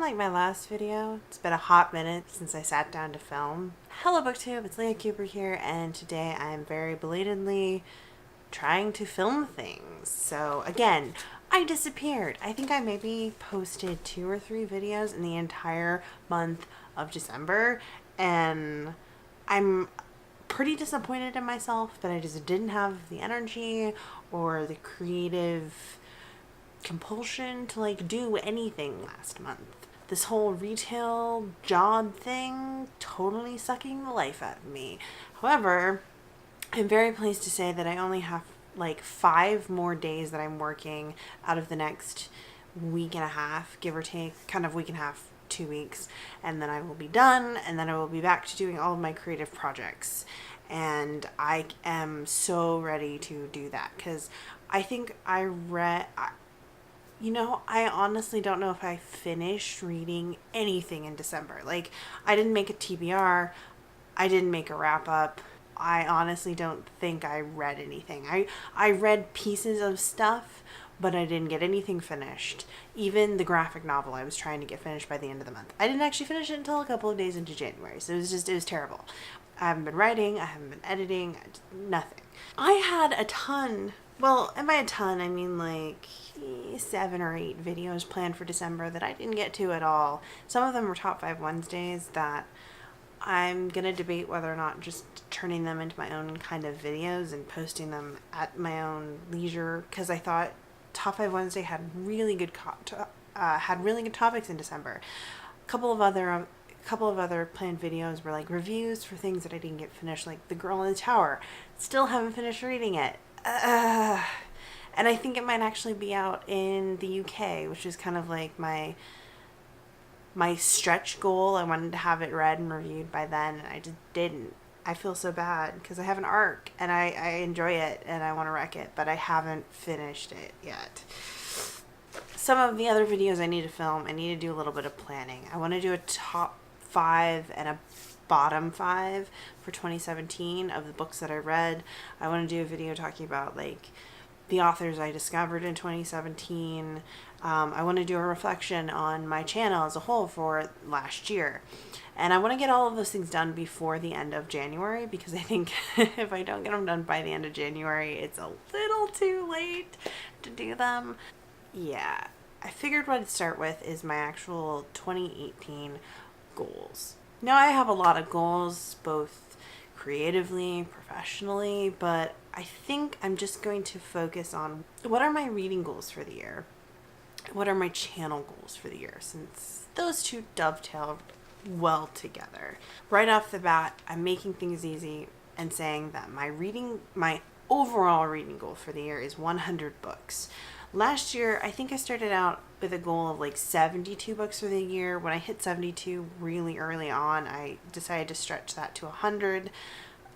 unlike my last video, it's been a hot minute since I sat down to film. Hello BookTube, it's Leah Cooper here, and today I am very belatedly trying to film things. So again, I disappeared. I think I maybe posted 2 or 3 videos in the entire month of December, and I'm pretty disappointed in myself that I just didn't have the energy or the creative compulsion to do anything last month. This whole retail job thing totally sucking the life out of me. However, I'm very pleased to say that I only have 5 more days that I'm working out of the next week and a half, give or take, kind of week and a half, 2 weeks, and then I will be done, and then I will be back to doing all of my creative projects. And I am so ready to do that because I think I honestly don't know if I finished reading anything in December. I didn't make a TBR. I didn't make a wrap up. I honestly don't think I read anything. I read pieces of stuff, but I didn't get anything finished. Even the graphic novel I was trying to get finished by the end of the month. I didn't actually finish it until a couple of days into January. So it was terrible. I haven't been writing. I haven't been editing. Nothing. I had a ton. Well, and by a ton, I mean 7 or 8 videos planned for December that I didn't get to at all. Some of them were Top 5 Wednesdays that I'm going to debate whether or not just turning them into my own kind of videos and posting them at my own leisure, because I thought Top 5 Wednesday had really good topics in December. A couple of other planned videos were reviews for things that I didn't get finished, like The Girl in the Tower. Still haven't finished reading it. And I think it might actually be out in the UK, which is kind of my stretch goal. I wanted to have it read and reviewed by then, and I just didn't. I feel so bad because I have an arc and I enjoy it and I want to wreck it, but I haven't finished it yet. Some of the other videos I need to film, I need to do a little bit of planning. I want to do a top 5 and a bottom 5 for 2017 of the books that I read. I want to do a video talking about the authors I discovered in 2017. I want to do a reflection on my channel as a whole for last year. And I want to get all of those things done before the end of January, because I think if I don't get them done by the end of January, it's a little too late to do them. Yeah, I figured what I'd start with is my actual 2018 goals. Now, I have a lot of goals, both creatively, professionally, but I think I'm just going to focus on what are my reading goals for the year? What are my channel goals for the year? Since those two dovetail well together. Right off the bat, I'm making things easy and saying that my overall reading goal for the year is 100 books. Last year, I think I started out with a goal of 72 books for the year. When I hit 72 really early on, I decided to stretch that to 100.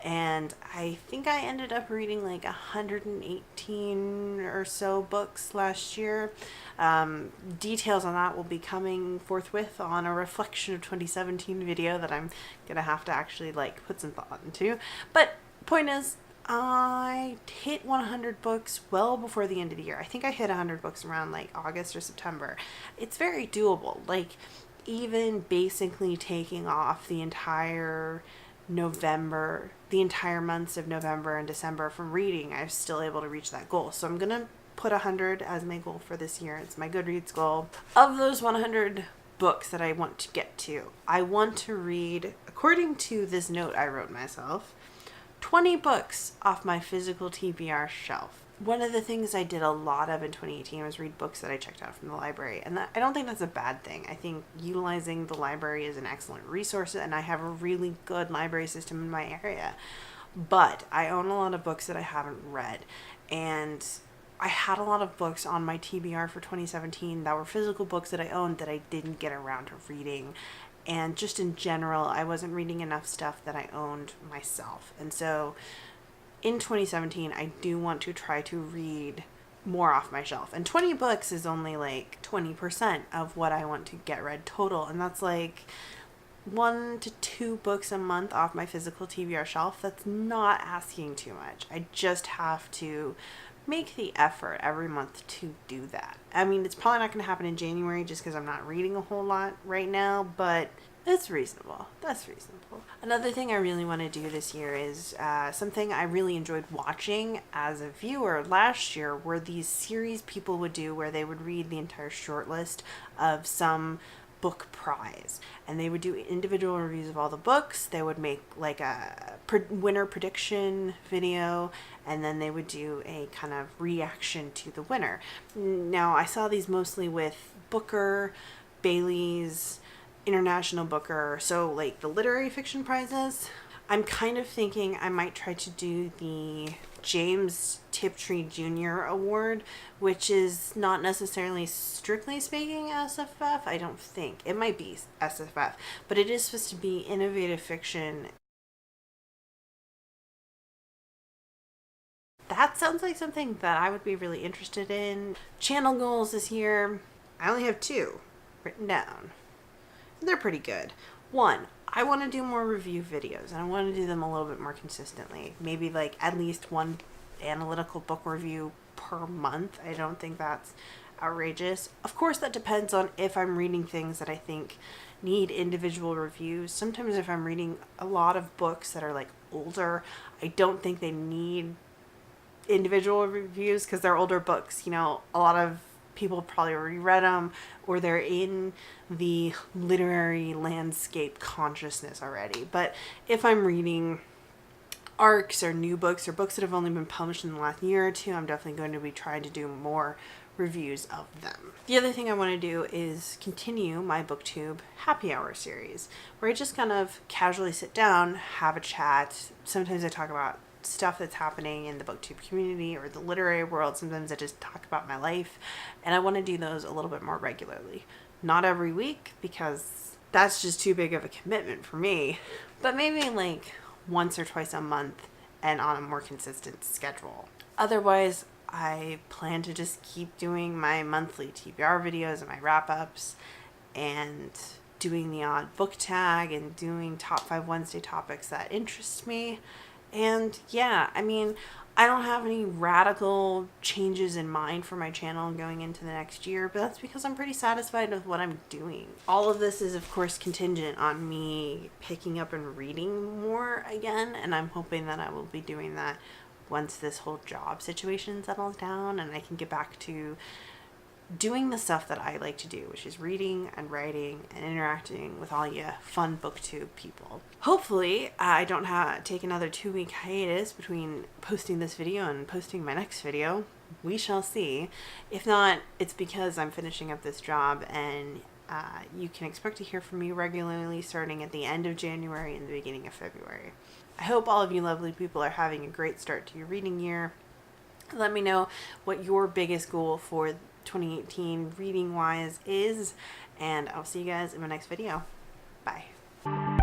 And I think I ended up reading 118 or so books last year. Details on that will be coming forthwith on a reflection of 2017 video that I'm gonna have to actually put some thought into. But point is, I hit 100 books well before the end of the year. I think I hit 100 books around August or September. It's very doable. Even basically taking off the entire months of November and December from reading, I was still able to reach that goal. So I'm going to put 100 as my goal for this year. It's my Goodreads goal. Of those 100 books that I want to get to, I want to read, according to this note I wrote myself, 20 books off my physical TBR shelf. One of the things I did a lot of in 2018 was read books that I checked out from the library. And I don't think that's a bad thing. I think utilizing the library is an excellent resource, and I have a really good library system in my area. But I own a lot of books that I haven't read. And I had a lot of books on my TBR for 2017 that were physical books that I owned that I didn't get around to reading. And just in general, I wasn't reading enough stuff that I owned myself. And so in 2017, I do want to try to read more off my shelf. And 20 books is only 20% of what I want to get read total. And that's 1 to 2 books a month off my physical TBR shelf. That's not asking too much. I just have to make the effort every month to do that. I mean, it's probably not going to happen in January just because I'm not reading a whole lot right now, but it's reasonable. That's reasonable. Another thing I really want to do this year is something I really enjoyed watching as a viewer last year were these series people would do where they would read the entire short list of some book prize, and they would do individual reviews of all the books. They would make like a winner prediction video, and then they would do a kind of reaction to the winner. Now I saw these mostly with Booker, Bailey's, International Booker, so like the literary fiction prizes. I'm kind of thinking I might try to do the James Tiptree Jr. Award, which is not necessarily strictly speaking SFF. I don't think. It might be SFF, but it is supposed to be innovative fiction. That sounds like something that I would be really interested in. Channel goals this year, I only have 2 written down. They're pretty good. 1, I want to do more review videos, and I want to do them a little bit more consistently. Maybe like at least 1 analytical book review per month. I don't think that's outrageous. Of course, that depends on if I'm reading things that I think need individual reviews. Sometimes if I'm reading a lot of books that are like older, I don't think they need individual reviews because they're older books. You know, a lot of people probably already read them, or they're in the literary landscape consciousness already. But if I'm reading arcs or new books or books that have only been published in the last year or 2, I'm definitely going to be trying to do more reviews of them. The other thing I want to do is continue my BookTube happy hour series, where I just kind of casually sit down, have a chat. Sometimes I talk about stuff that's happening in the BookTube community or the literary world. Sometimes I just talk about my life, and I want to do those a little bit more regularly. Not every week, because that's just too big of a commitment for me, but maybe like once or twice a month and on a more consistent schedule. Otherwise, I plan to just keep doing my monthly TBR videos and my wrap-ups and doing the odd book tag and doing top 5 Wednesday topics that interest me. And yeah, I mean, I don't have any radical changes in mind for my channel going into the next year, but that's because I'm pretty satisfied with what I'm doing. All of this is, of course, contingent on me picking up and reading more again, and I'm hoping that I will be doing that once this whole job situation settles down and I can get back to doing the stuff that I like to do, which is reading and writing and interacting with all you fun BookTube people. Hopefully, I don't take another 2-week hiatus between posting this video and posting my next video. We shall see. If not, it's because I'm finishing up this job, and you can expect to hear from me regularly starting at the end of January and the beginning of February. I hope all of you lovely people are having a great start to your reading year. Let me know what your biggest goal for 2018 reading wise is, and I'll see you guys in my next video. Bye.